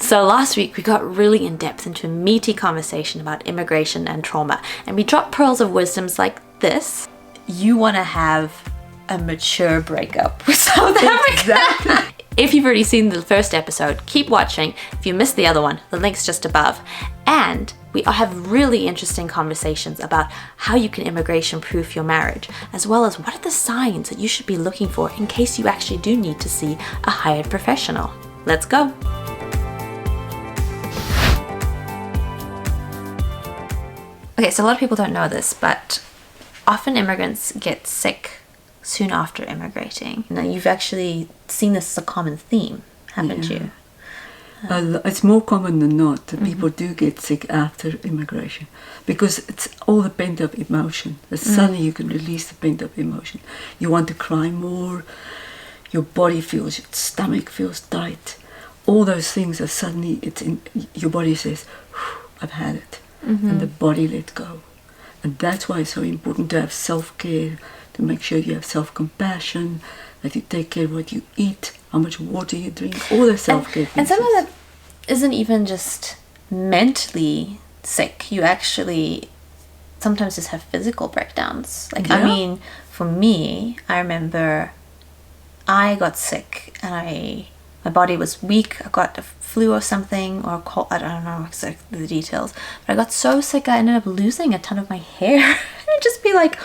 So last week we got really in depth into a meaty conversation about immigration and trauma, and we dropped pearls of wisdoms like this. You want to have a mature breakup with South Africa. Exactly. If you've already seen the first episode, keep watching. If you missed the other one, the link's just above. And we have really interesting conversations about how you can immigration-proof your marriage, as well as what are the signs that you should be looking for in case you actually do need to see a hired professional. Let's go. Okay, so a lot of people don't know this, but often immigrants get sick soon after immigrating. Now, you've actually seen this as a common theme, haven't you? It's more common than not that people do get sick after immigration because it's all the pent-up emotion. Suddenly you can release the pent-up emotion. You want to cry more, your body feels, your stomach feels tight. All those things are suddenly, your body says, I've had it. And the body let go. And that's why it's so important to have self-care, to make sure you have self-compassion, that you take care of what you eat, how much water you drink, all the self-care things. And some of that isn't even just mentally sick. You actually sometimes just have physical breakdowns. Like, I mean, for me, I remember I got sick and my body was weak. I got a flu or something, or a cold. I don't know exactly the details. But I got so sick I ended up losing a ton of my hair. It'd just be like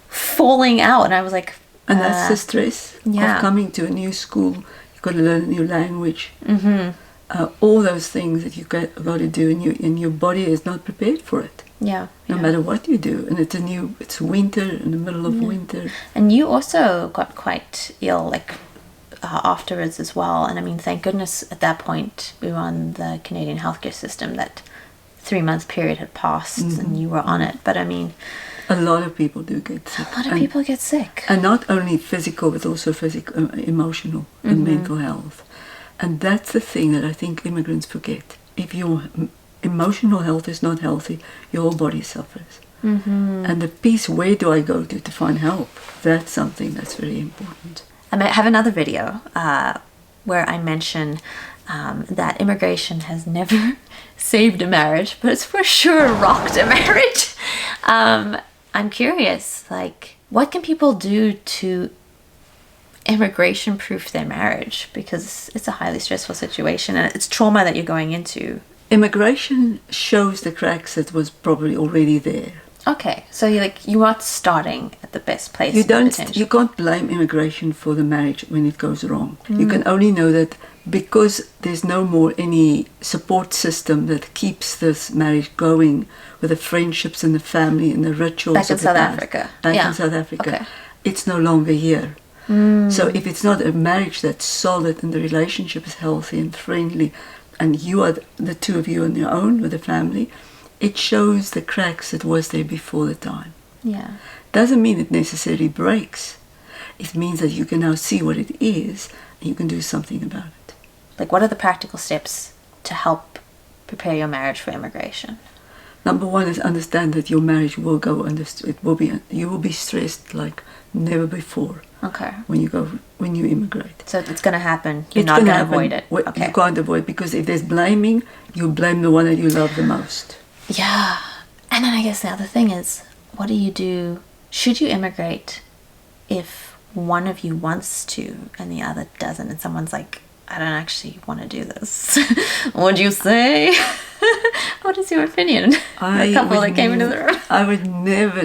falling out. And I was like... And that's the stress of coming to a new school. You've got to learn a new language. All those things that you've got to do, and your body is not prepared for it. No matter what you do. And it's winter, in the middle of winter. And you also got quite ill, like... afterwards as well, and I mean, thank goodness at that point we were on the Canadian healthcare system. That 3-month period had passed and you were on it. But I mean, a lot of people do get sick. A lot of people get sick, and not only physical but also emotional and mental health. And that's the thing that I think immigrants forget. If your emotional health is not healthy, your whole body suffers. And the piece, where do I go to find help? That's something that's very important. I have another video where I mention that immigration has never saved a marriage, but it's for sure rocked a marriage. I'm curious, like, what can people do to immigration-proof their marriage? Because it's a highly stressful situation and it's trauma that you're going into. Immigration shows the cracks that was probably already there. Okay, so you're not starting at the best place. You can't blame immigration for the marriage when it goes wrong. You can only know that because there's no more any support system that keeps this marriage going with the friendships and the family and the rituals. Back in South Africa. In South Africa. It's no longer here. So if it's not a marriage that's solid and the relationship is healthy and friendly, and you are the two of you on your own with the family, it shows the cracks that was there before the time. Doesn't mean it necessarily breaks. It means that you can now see what it is and you can do something about it. Like, what are the practical steps to help prepare your marriage for immigration? Number one is understand that your marriage will go under. You will be stressed like never before. Okay. When you immigrate. So it's going to happen. You're not going to avoid it. You can't avoid it, because if there's blaming, you blame the one that you love the most. Yeah. And then I guess the other thing is, what do you do? Should you immigrate if one of you wants to and the other doesn't, and someone's like, I don't actually want to do this? What'd you say? What is your opinion? The couple that came into the room. I would never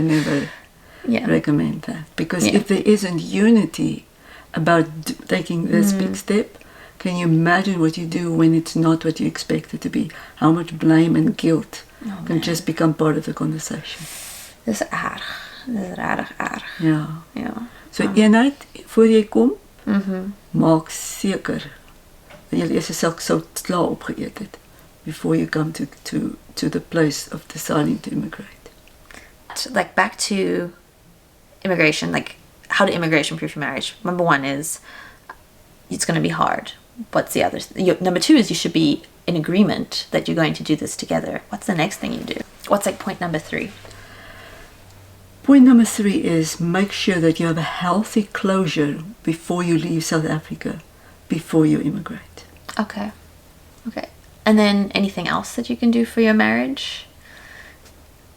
recommend that, because if there isn't unity about taking this big step, can you imagine what you do when it's not what you expect it to be? How much blame and guilt can just become part of the conversation. Dis erg. Ja. So eenheid, voor jy kom, maak seker dat jy eers 'n sak sout klaar opgeëet het before you come to the place of deciding to immigrate. Like, back to immigration, like, how to immigration-proof your marriage. Number one is, it's going to be hard. What's the other? Number two is you should be in agreement that you're going to do this together. What's the next thing you do? What's like point number 3? Point number 3 is make sure that you have a healthy closure before you leave South Africa, before you immigrate. Okay. And then anything else that you can do for your marriage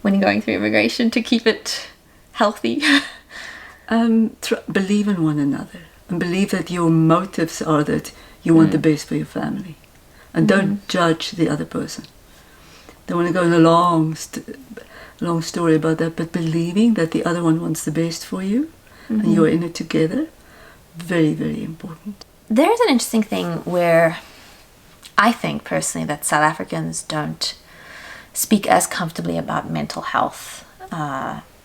when you're going through immigration to keep it healthy? Believe in one another and believe that your motives are that you want the best for your family, and don't judge the other person. Don't want to go in a long story about that, but believing that the other one wants the best for you and you're in it together, very, very important. There's an interesting thing where I think personally that South Africans don't speak as comfortably about mental health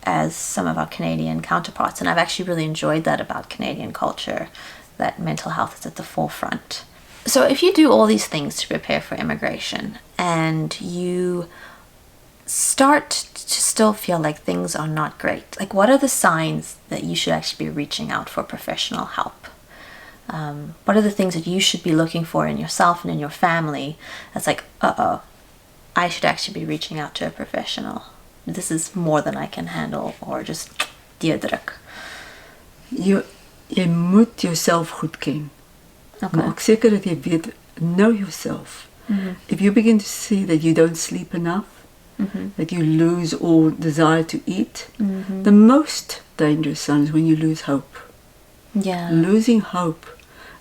as some of our Canadian counterparts. And I've actually really enjoyed that about Canadian culture, that mental health is at the forefront. So if you do all these things to prepare for immigration and you start to still feel like things are not great, like what are the signs that you should actually be reaching out for professional help? What are the things that you should be looking for in yourself and in your family that's like, I should actually be reaching out to a professional. This is more than I can handle, or just deurdruk. Jy moet jouself goed ken. Okay. Maak seker dat jy weet, know yourself. If you begin to see that you don't sleep enough, that you lose all desire to eat, the most dangerous sign is when you lose hope. Yeah. Losing hope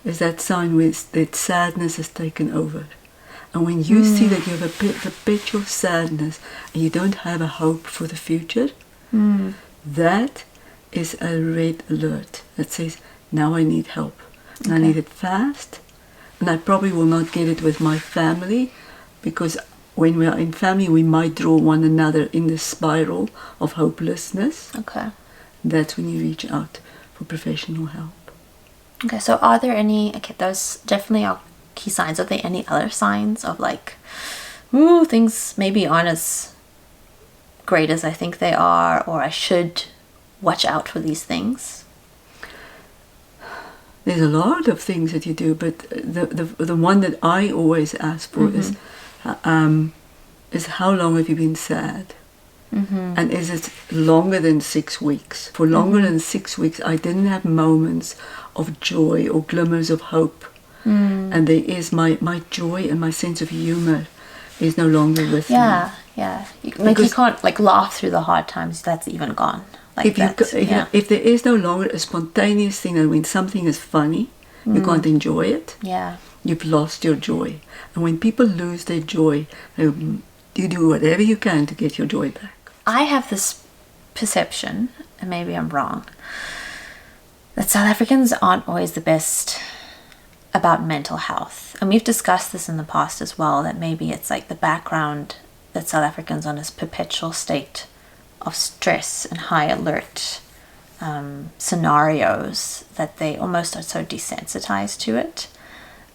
is that sign where that sadness has taken over. And when you see that you have a perpetual sadness and you don't have a hope for the future, that is a red alert that says, now I need help. And I need it fast. And I probably will not get it with my family, because when we are in family, we might draw one another in the spiral of hopelessness. Okay. That's when you reach out for professional help. Okay, so are there any, those definitely are key signs. Are there any other signs of like, ooh, things maybe aren't as great as I think they are, or I should watch out for these things? There's a lot of things that you do, but the one that I always ask for is how long have you been sad? And is it longer than 6 weeks? For longer than 6 weeks, I didn't have moments of joy or glimmers of hope. And there is my joy and my sense of humor is no longer with me. Yeah. You can't like laugh through the hard times. That's even gone. Like if there is no longer a spontaneous thing, and when something is funny, you can't enjoy it. Yeah. You've lost your joy. And when people lose their joy, you do whatever you can to get your joy back. I have this perception, and maybe I'm wrong, that South Africans aren't always the best about mental health. And we've discussed this in the past as well, that maybe it's like the background that South Africans are in this perpetual state of stress and high alert scenarios, that they almost are so desensitized to it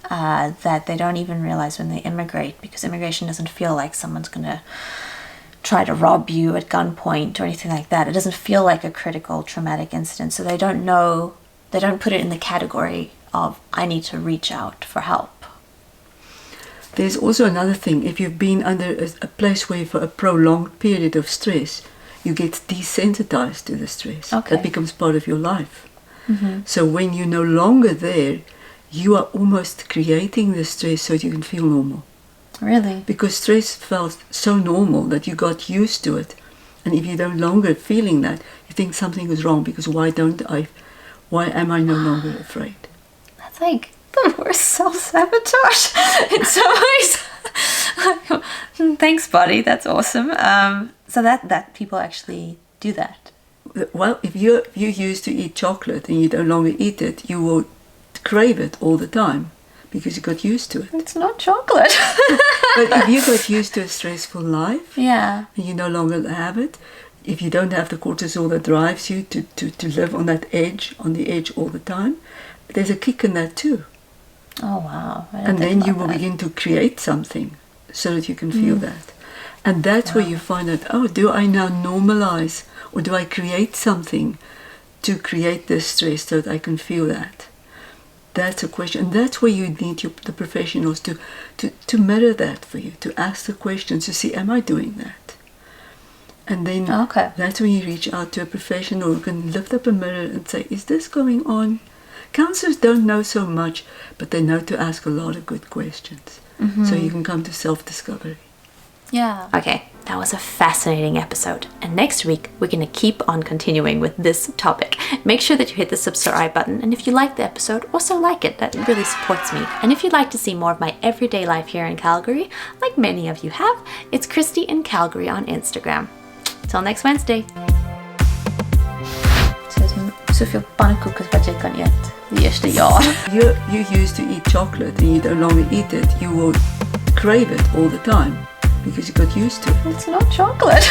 that they don't even realize when they immigrate, because immigration doesn't feel like someone's going to try to rob you at gunpoint or anything like that. It doesn't feel like a critical traumatic incident, so they don't put it in the category of I need to reach out for help. There's also another thing. If you've been under a place where for a prolonged period of stress, you get desensitized to the stress. Okay. That becomes part of your life. So when you're no longer there, you are almost creating the stress so that you can feel normal. Really? Because stress felt so normal that you got used to it. And if you're no longer feeling that, you think something is wrong, because why am I no longer afraid? That's like the worst self-sabotage in some ways. Thanks, buddy. That's awesome. So that people actually do that. Well, if you're used to eat chocolate and you no longer eat it, you will crave it all the time because you got used to it. It's not chocolate. But if you got used to a stressful life, yeah, and you no longer have it, if you don't have the cortisol that drives you to live on the edge all the time, there's a kick in that too. Oh wow. And then you will begin to create something so that you can feel that. And that's where you find out, do I now normalize, or do I create something to create this stress so that I can feel that? That's a question. And that's where you need the professionals to mirror that for you, to ask the questions to see, am I doing that? And then that's when you reach out to a professional who can lift up a mirror and say, is this going on? Counselors don't know so much, but they know to ask a lot of good questions. so you can come to self-discovery. Yeah. Okay, that was a fascinating episode. And next week, we're going to keep on continuing with this topic. Make sure that you hit the subscribe button. And if you like the episode, also like it. That really supports me. And if you'd like to see more of my everyday life here in Calgary, like many of you have, it's Christy in Calgary on Instagram. Till next Wednesday. So if you're pannenkoeken wat jy kan eet die eerste jaar. You used to eat chocolate and you no longer eat it. You will crave it all the time because you got used to it. It's not chocolate.